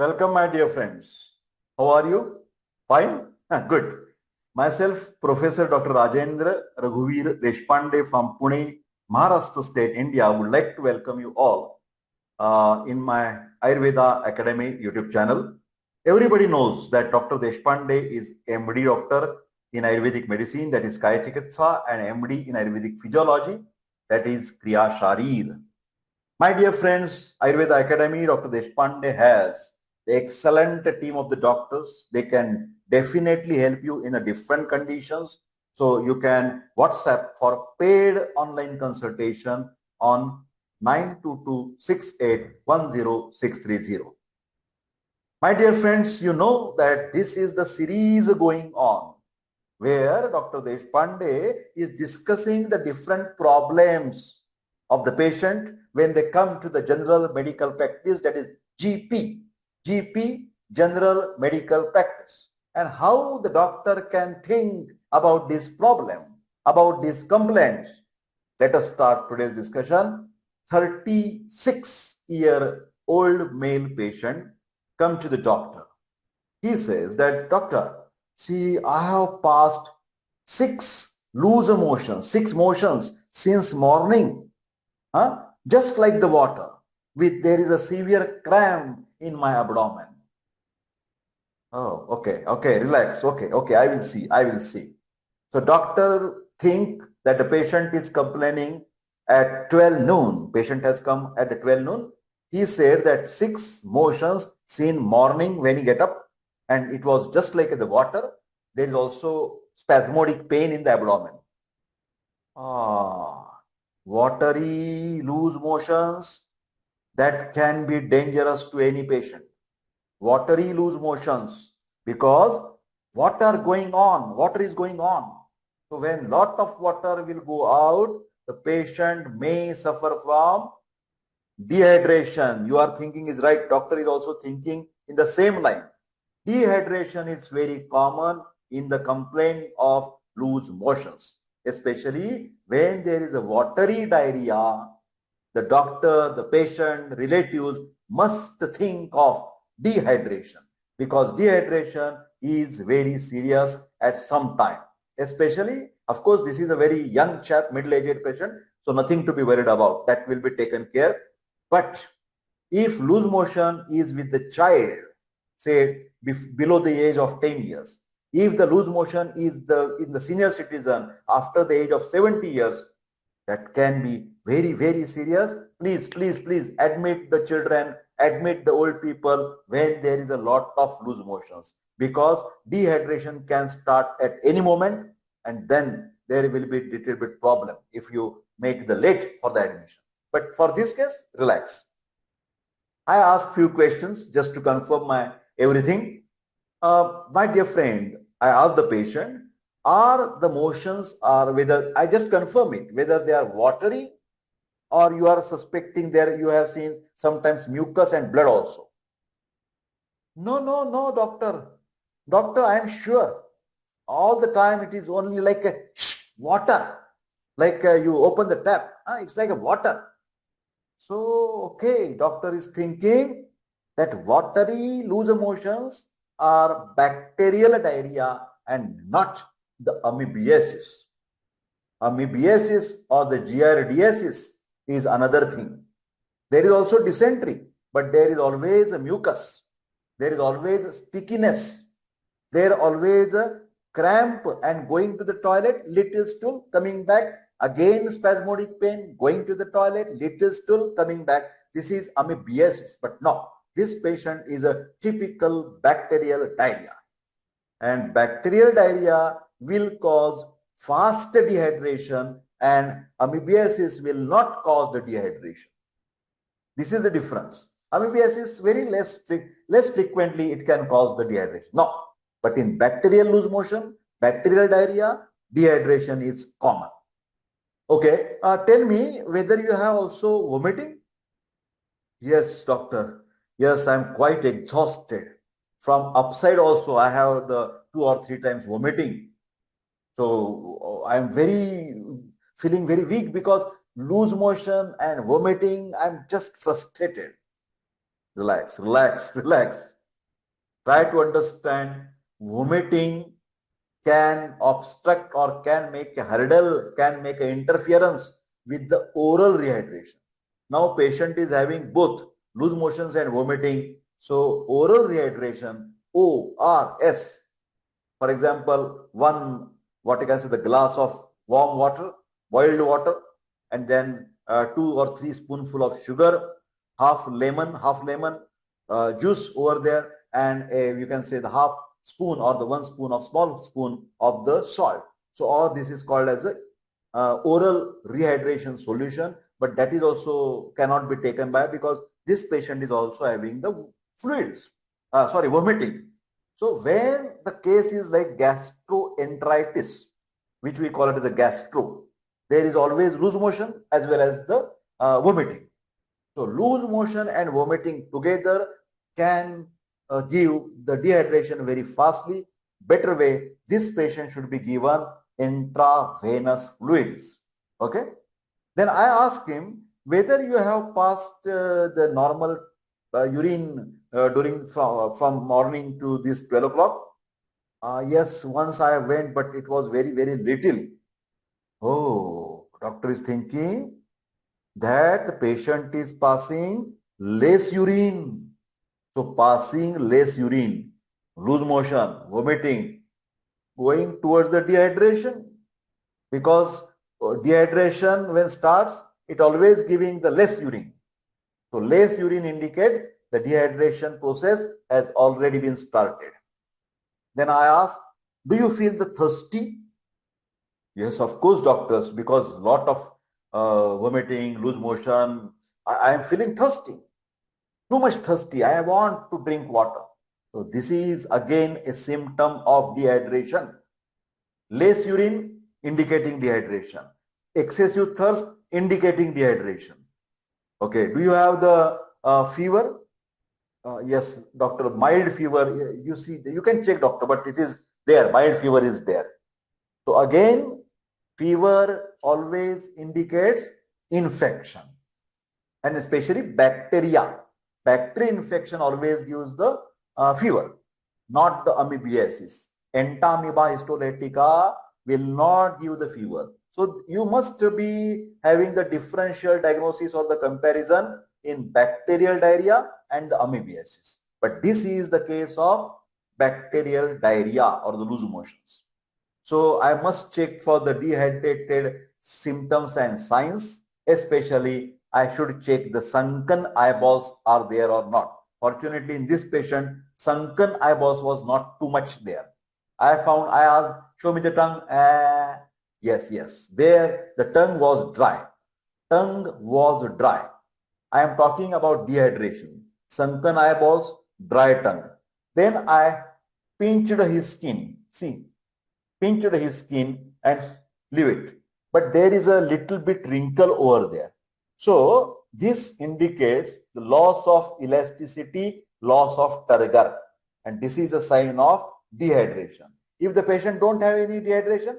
Welcome, my dear friends. How are you? Fine? Good. Myself, Professor Dr. Rajendra Raghuveer Deshpande from Pune, Maharashtra State, India, would like to welcome you all in my Ayurveda Academy YouTube channel. Everybody knows that Dr. Deshpande is MD doctor in Ayurvedic medicine, that is Kaya Chikitsa, and MD in Ayurvedic physiology, that is Kriya Sharir. My dear friends, Ayurveda Academy, Dr. Deshpande has the excellent team of the doctors. They can definitely help you in a different conditions. So you can WhatsApp for paid online consultation on 922681060. My dear friends, you know that this is the series going on where Dr. Deshpande is discussing the different problems of the patient when they come to the general medical practice, that is GP, general medical practice, and how the doctor can think about this problem, about these complaints. Let us start today's discussion. 36-year-old male patient come to the doctor. He says that, doctor, see, I have passed six motions since morning. Just like the water, there is a severe cramp in my abdomen. Oh, okay, relax. Okay, I will see. So doctor think that the patient is complaining at 12 noon. Patient has come at 12 noon. He said that six motions seen morning when he get up, and it was just like the water. There is also spasmodic pain in the abdomen. Watery loose motions, that can be dangerous to any patient. Watery loose motions, because water is going on. So when lot of water will go out, the patient may suffer from dehydration. You are thinking is right. Doctor is also thinking in the same line. Dehydration is very common in the complaint of loose motions, especially when there is a watery diarrhea. The doctor, the patient, relatives must think of dehydration, because dehydration is very serious at some time. Especially, of course, this is a very young chap, middle-aged patient, so nothing to be worried about. That will be taken care. But if loose motion is with the child, say below the age of 10 years, if the loose motion is in the senior citizen after the age of 70 years, that can be very, very serious. Please admit the children, admit the old people when there is a lot of loose motions, because dehydration can start at any moment, and then there will be a little bit problem if you make the late for the admission. But for this case, relax. I ask few questions just to confirm my everything. My dear friend, I ask the patient, are the motions, or whether, I just confirm it, whether they are watery, or you are suspecting there you have seen sometimes mucus and blood also. No, doctor. Doctor, I am sure. All the time it is only like a water. Like you open the tap. It's like a water. So, okay, doctor is thinking that watery loose motions are bacterial diarrhea and not the amoebiasis. Amoebiasis or the giardiasis is another thing. There is also dysentery, but there is always a mucus. There is always a stickiness. There always a cramp and going to the toilet, little stool, coming back, again spasmodic pain, going to the toilet, little stool, coming back. This is amoebiasis, but no, this patient is a typical bacterial diarrhea. And bacterial diarrhea will cause fast dehydration, and amoebiasis will not cause the dehydration. This is the difference. Amoebiasis very less frequently it can cause the dehydration. No, but in bacterial loose motion, bacterial diarrhea, dehydration is common. Okay, tell me whether you have also vomiting. Yes, doctor. Yes, I'm quite exhausted. From upside also, I have the 2 or 3 times vomiting. So I'm feeling very weak, because loose motion and vomiting, I'm just frustrated. Relax, relax, relax. Try to understand vomiting can obstruct or can make a hurdle, can make an interference with the oral rehydration. Now patient is having both loose motions and vomiting. So oral rehydration, ORS, for example, what you can say, the glass of warm water, boiled water, and then 2 or 3 spoonful of sugar, half lemon juice over there, and you can say the half spoon or the 1 spoon of small spoon of the salt. So all this is called as a oral rehydration solution, but that is also cannot be taken by, because this patient is also having the fluids, vomiting. So when the case is like gastroenteritis, which we call it as a gastro, there is always loose motion as well as the vomiting. So loose motion and vomiting together can give the dehydration very fastly. Better way, this patient should be given intravenous fluids. Okay. Then I asked him whether you have passed the normal urine during from morning to this 12 o'clock. Yes, once I went, but it was very, very little. Oh, doctor is thinking that the patient is passing less urine. So passing less urine, loose motion, vomiting, going towards the dehydration, because dehydration when starts, it always giving the less urine. So less urine indicate the dehydration process has already been started. Then I asked, do you feel the thirsty? Yes, of course, doctors, because lot of vomiting, loose motion, I am feeling thirsty, too much thirsty. I want to drink water. So this is again a symptom of dehydration. Less urine indicating dehydration. Excessive thirst indicating dehydration. Okay, do you have the fever? Yes, doctor, mild fever. You see, you can check, doctor, but it is there. Mild fever is there. So again, fever always indicates infection, and especially bacteria. Bacteria infection always gives the fever, not the amoebiasis. Entamoeba histolytica will not give the fever. So you must be having the differential diagnosis or the comparison in bacterial diarrhea and the amoebiasis. But this is the case of bacterial diarrhea or the loose motions. So I must check for the dehydrated symptoms and signs, especially I should check the sunken eyeballs are there or not. Fortunately, in this patient, sunken eyeballs was not too much there. I asked, show me the tongue. Yes. There, the tongue was dry. Tongue was dry. I am talking about dehydration. Sunken eyeballs, dry tongue. Then I pinched his skin. See, pinched his skin and leave it. But there is a little bit wrinkle over there. So this indicates the loss of elasticity, loss of turgor, and this is a sign of dehydration. If the patient don't have any dehydration,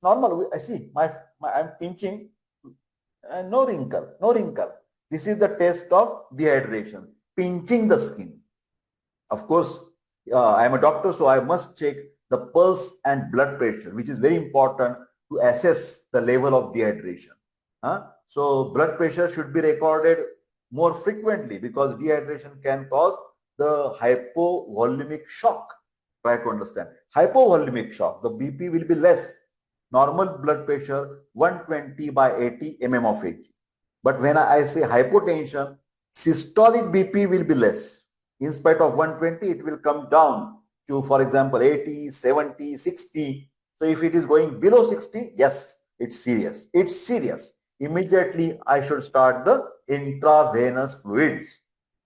normal. I see I'm pinching, no wrinkle. This is the test of dehydration. Pinching the skin. Of course, I am a doctor, so I must check the pulse and blood pressure, which is very important to assess the level of dehydration. So blood pressure should be recorded more frequently, because dehydration can cause the hypovolemic shock. Try to understand. Hypovolemic shock, the BP will be less. Normal blood pressure 120/80 mm of Hg. But when I say hypotension, systolic BP will be less. In spite of 120, it will come down to, for example, 80, 70, 60. So if it is going below 60, yes, it's serious. It's serious. Immediately, I should start the intravenous fluids.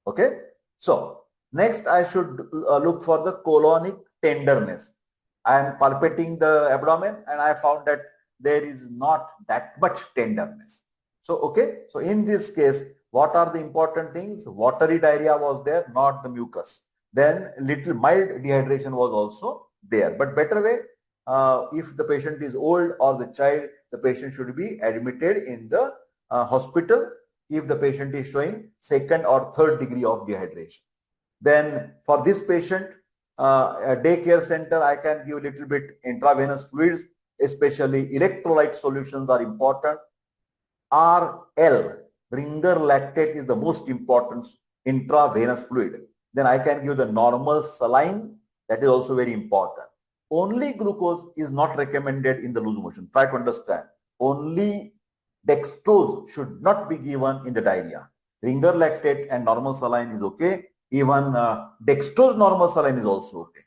Okay. So next, I should look for the colonic tenderness. I am palpating the abdomen and I found that there is not that much tenderness. So, okay. So in this case, what are the important things? Watery diarrhea was there, not the mucus. Then little mild dehydration was also there. But better way, if the patient is old or the child, the patient should be admitted in the hospital if the patient is showing second or third degree of dehydration. Then for this patient, a daycare center, I can give a little bit intravenous fluids, especially electrolyte solutions are important. RL, Ringer lactate, is the most important intravenous fluid. Then I can give the normal saline, that is also very important. Only glucose is not recommended in the loose motion. Try to understand. Only dextrose should not be given in the diarrhea. Ringer lactate and normal saline is okay. Even dextrose normal saline is also okay.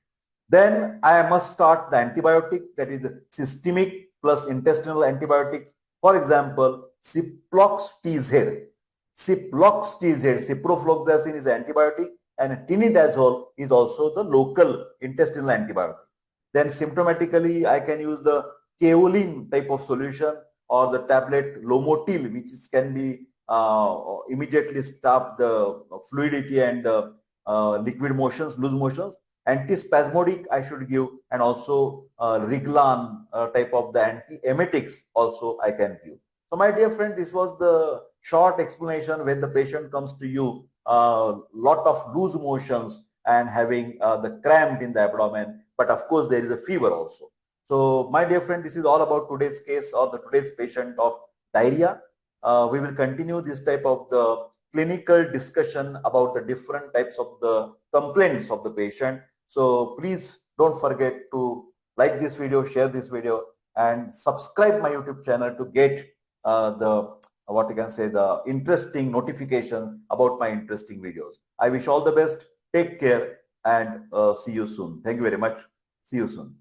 Then I must start the antibiotic, that is systemic plus intestinal antibiotics. For example, Ciplox-TZ. Ciplox-TZ, ciprofloxacin is antibiotic, and tinidazole is also the local intestinal antibiotic. Then symptomatically, I can use the kaolin type of solution or the tablet Lomotil, which can be immediately stop the fluidity and liquid motions, loose motions. Antispasmodic I should give, and also Riglan type of the antiemetics also I can give. So my dear friend, this was the short explanation when the patient comes to you lot of loose motions and having the cramp in the abdomen, but of course there is a fever also. So my dear friend, this is all about today's case or the today's patient of diarrhea. We will continue this type of the clinical discussion about the different types of the complaints of the patient. So please don't forget to like this video, share this video, and subscribe my YouTube channel to get the what you can say the interesting notifications about my interesting videos. I wish all the best. Take care and see you soon. Thank you very much. See you soon.